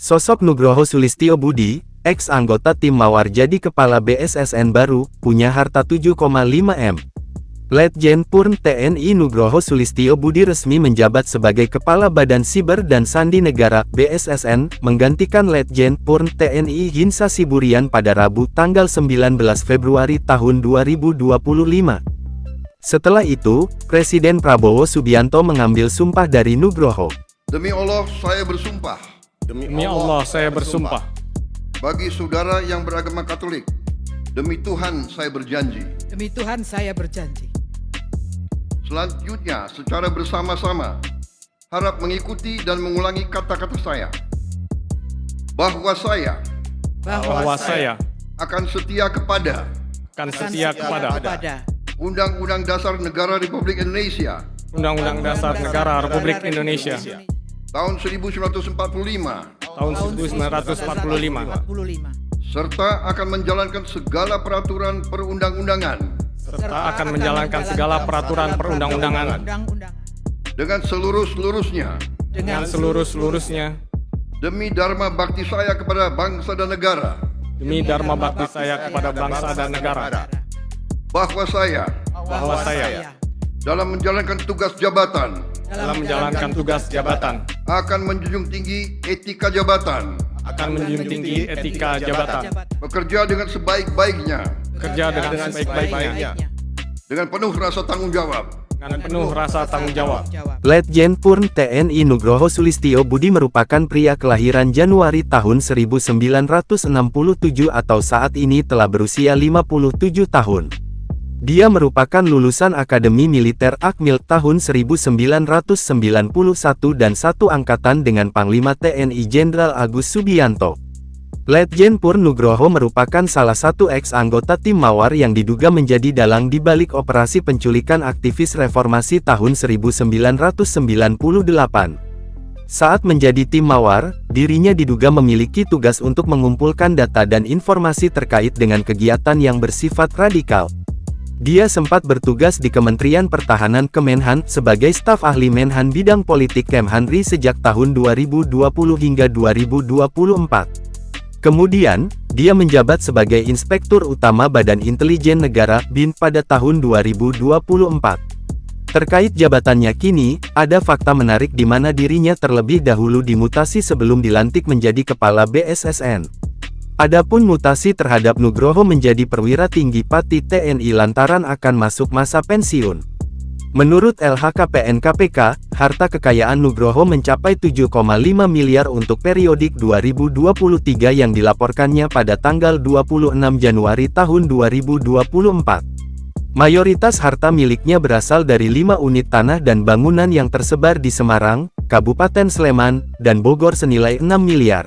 Sosok Nugroho Sulistyo Budi, ex-anggota tim Mawar jadi kepala BSSN baru, punya harta 7,5 M. Letjen Purn TNI Nugroho Sulistyo Budi resmi menjabat sebagai Kepala Badan Siber dan Sandi Negara (BSSN), menggantikan Letjen Purn TNI Hinsa Siburian pada Rabu tanggal 19 Februari tahun 2025. Setelah itu, Presiden Prabowo Subianto mengambil sumpah dari Nugroho. Demi Allah, saya bersumpah. Demi Allah, saya bersumpah. Bagi saudara yang beragama Katolik, demi Tuhan saya berjanji. Demi Tuhan saya berjanji. Selanjutnya, secara bersama-sama, harap mengikuti dan mengulangi kata-kata saya. Bahwa saya akan setia kepada Undang-Undang Dasar Negara Republik Indonesia Undang-Undang Dasar Negara Republik Indonesia tahun 1945 serta akan menjalankan segala peraturan perundang-undangan dengan seluruh-seluruhnya demi dharma bakti saya kepada bangsa dan negara. Bahwa saya dalam menjalankan tugas jabatan akan menjunjung tinggi etika jabatan, bekerja dengan sebaik-baiknya, dengan penuh rasa tanggung jawab. Letjen Purn TNI Nugroho Sulistyo Budi merupakan pria kelahiran Januari tahun 1967 atau saat ini telah berusia 57 tahun. Dia merupakan lulusan Akademi Militer Akmil tahun 1991 dan satu angkatan dengan Panglima TNI Jenderal Agus Subianto. Letjen Purn Nugroho merupakan salah satu ex-anggota tim Mawar yang diduga menjadi dalang di balik operasi penculikan aktivis reformasi tahun 1998. Saat menjadi tim Mawar, dirinya diduga memiliki tugas untuk mengumpulkan data dan informasi terkait dengan kegiatan yang bersifat radikal. Dia sempat bertugas di Kementerian Pertahanan Kemenhan sebagai staf ahli Menhan bidang politik Kemhanri sejak tahun 2020 hingga 2024. Kemudian, dia menjabat sebagai Inspektur Utama Badan Intelijen Negara (BIN) pada tahun 2024. Terkait jabatannya kini, ada fakta menarik di mana dirinya terlebih dahulu dimutasi sebelum dilantik menjadi Kepala BSSN. Adapun mutasi terhadap Nugroho menjadi perwira tinggi Pati TNI lantaran akan masuk masa pensiun. Menurut LHKPN KPK, harta kekayaan Nugroho mencapai 7,5 miliar untuk periodik 2023 yang dilaporkannya pada tanggal 26 Januari tahun 2024. Mayoritas harta miliknya berasal dari 5 unit tanah dan bangunan yang tersebar di Semarang, Kabupaten Sleman, dan Bogor senilai 6 miliar.